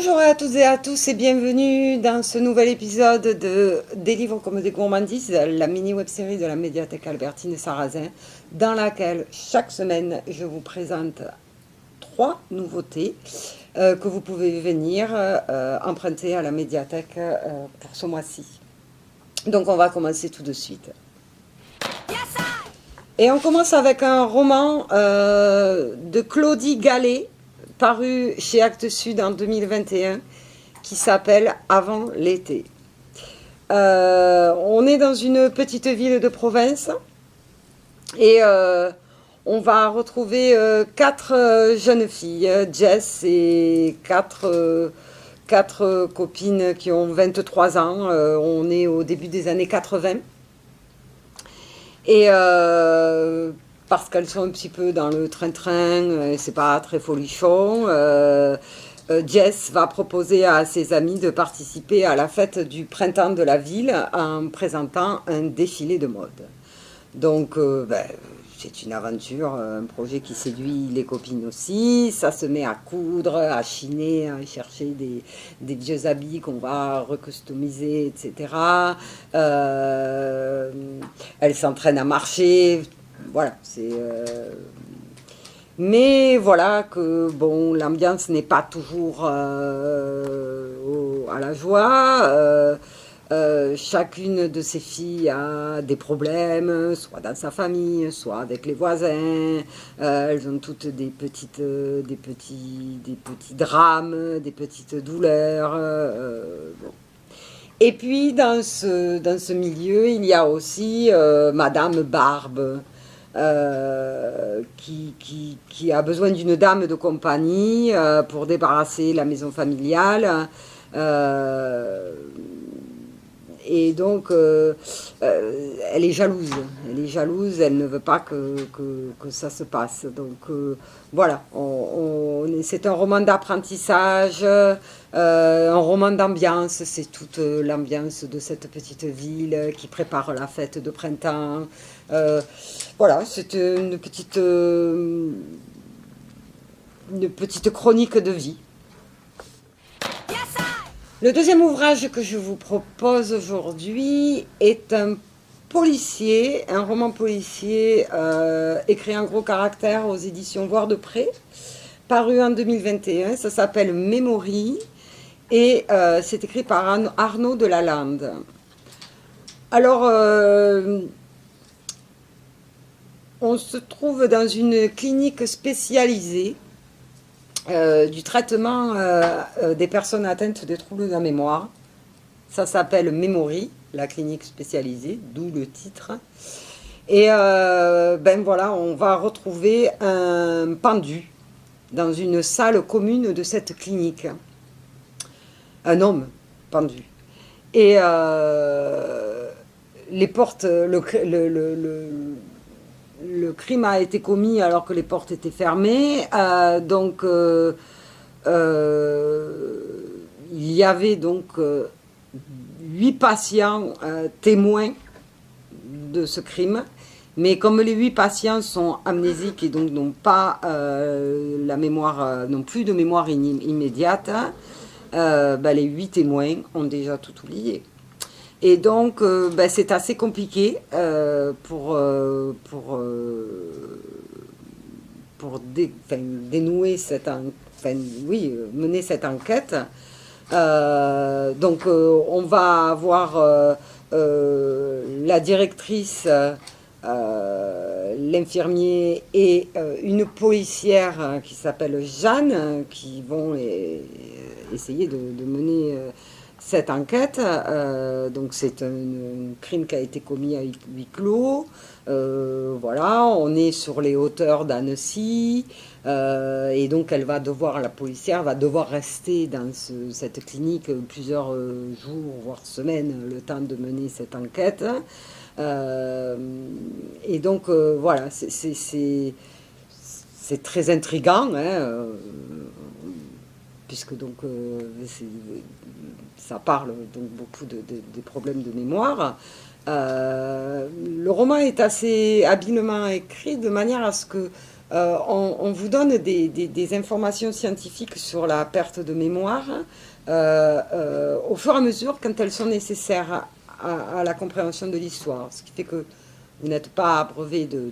Bonjour à toutes et à tous et bienvenue dans ce nouvel épisode de Des livres comme des gourmandises, la mini web-série de la médiathèque Albertine Sarrazin, dans laquelle chaque semaine je vous présente 3 nouveautés que vous pouvez venir emprunter à la médiathèque pour ce mois-ci. Donc on va commencer tout de suite. Et on commence avec un roman de Claudie Gallet, paru chez Actes Sud en 2021, qui s'appelle Avant l'été. On est dans une petite ville de province et on va retrouver 4 jeunes filles, Jess et 4 copines qui ont 23 ans. On est au début des années 80. Et parce qu'elles sont un petit peu dans le train-train, c'est pas très folichon, Jess va proposer à ses amis de participer à la fête du printemps de la ville en présentant un défilé de mode. Donc, c'est une aventure, un projet qui séduit les copines aussi. Ça se met à coudre, à chiner, à chercher des vieux habits qu'on va recustomiser, etc. Elle s'entraîne à marcher. Voilà, mais voilà que bon, l'ambiance n'est pas toujours à la joie. Chacune de ces filles a des problèmes, soit dans sa famille, soit avec les voisins. Elles ont toutes des petits drames, des petites douleurs. Bon. Et puis dans ce milieu, il y a aussi Madame Barbe, qui a besoin d'une dame de compagnie pour débarrasser la maison familiale. Et donc, elle est jalouse. Elle est jalouse, elle ne veut pas que ça se passe. Donc, voilà. C'est un roman d'apprentissage, un roman d'ambiance. C'est toute l'ambiance de cette petite ville qui prépare la fête de printemps. Voilà, c'est une petite chronique de vie. Le deuxième ouvrage que je vous propose aujourd'hui est un policier, un roman policier écrit en gros caractère aux éditions Voir de Près, paru en 2021. Ça s'appelle Memory et c'est écrit par Arnaud de Lalande. Alors, on se trouve dans une clinique spécialisée du traitement des personnes atteintes des troubles de la mémoire. Ça s'appelle Memory, la clinique spécialisée, d'où le titre. Et voilà, on va retrouver un pendu dans une salle commune de cette clinique. Un homme pendu. Et les portes, le crime a été commis alors que les portes étaient fermées. Donc, il y avait donc 8 patients témoins de ce crime. Mais comme les 8 patients sont amnésiques et donc n'ont pas la mémoire, n'ont plus de mémoire immédiate, les 8 témoins ont déjà tout oublié. Et donc, c'est assez compliqué pour dénouer mener cette enquête. Donc, on va avoir la directrice, l'infirmier et une policière qui s'appelle Jeanne, qui vont essayer de mener cette enquête. Donc c'est un crime qui a été commis à huis clos. Voilà, on est sur les hauteurs d'Annecy, et donc la policière va devoir rester dans cette clinique plusieurs jours, voire semaines, le temps de mener cette enquête. Et donc voilà, c'est très intriguant, hein, puisque donc ça parle donc beaucoup des problèmes de mémoire. Le roman est assez habilement écrit de manière à ce que On vous donne des informations scientifiques sur la perte de mémoire au fur et à mesure quand elles sont nécessaires à la compréhension de l'histoire. Ce qui fait que vous n'êtes pas abreuvé de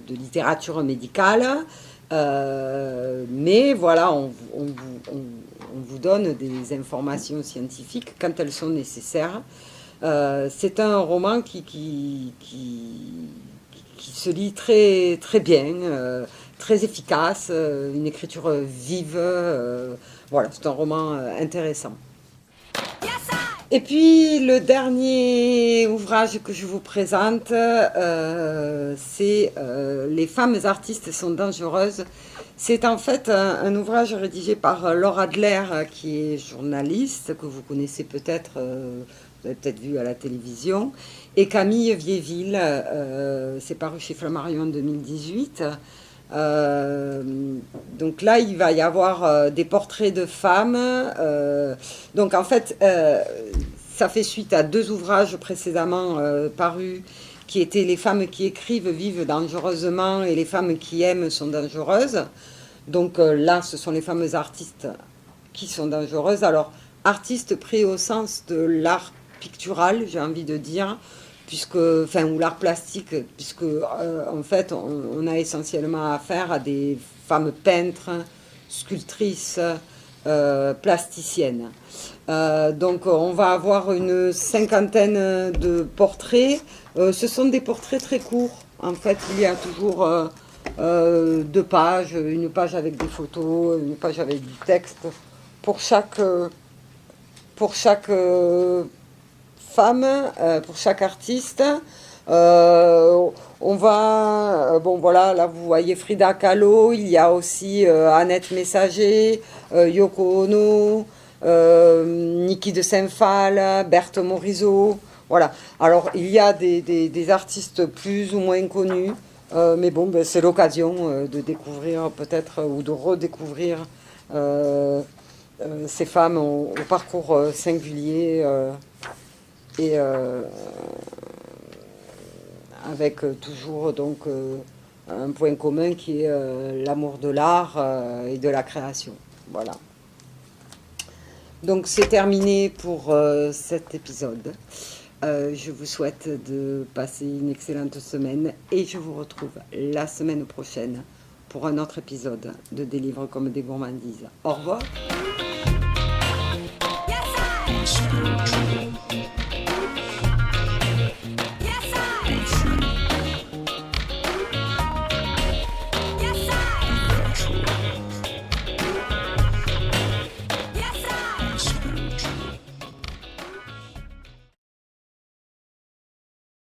littérature médicale, mais voilà, on vous donne des informations scientifiques quand elles sont nécessaires. C'est un roman qui se lit très, très bien, très efficace, une écriture vive. Voilà, c'est un roman intéressant. Et puis le dernier ouvrage que je vous présente, c'est Les femmes artistes sont dangereuses. C'est en fait un ouvrage rédigé par Laura Adler, qui est journaliste, que vous connaissez peut-être, vous avez peut-être vu à la télévision, et Camille Viéville, c'est paru chez Flammarion en 2018. Donc là, il va y avoir des portraits de femmes. Donc en fait, ça fait suite à 2 ouvrages précédemment parus, qui étaient Les femmes qui écrivent vivent dangereusement et Les femmes qui aiment sont dangereuses. Donc là, ce sont les femmes artistes qui sont dangereuses. Alors, artistes pris au sens de l'art pictural, j'ai envie de dire, puisque, enfin, ou l'art plastique, puisque en fait, on a essentiellement affaire à des femmes peintres, sculptrices, plasticiennes. Donc, on va avoir une 50aine de portraits. Ce sont des portraits très courts. En fait, il y a toujours 2 pages, une page avec des photos, une page avec du texte pour chaque femme, pour chaque artiste. On va, bon voilà, là vous voyez Frida Kahlo, il y a aussi Annette Messager, Yoko Ono, Niki de Saint-Phal, Berthe Morisot, voilà. Alors il y a des artistes plus ou moins connus, mais bon, ben, c'est l'occasion de découvrir peut-être ou de redécouvrir ces femmes au parcours singulier et avec toujours donc un point commun qui est l'amour de l'art et de la création. Voilà. Donc c'est terminé pour cet épisode. Je vous souhaite de passer une excellente semaine et je vous retrouve la semaine prochaine pour un autre épisode de Des livres comme des gourmandises. Au revoir.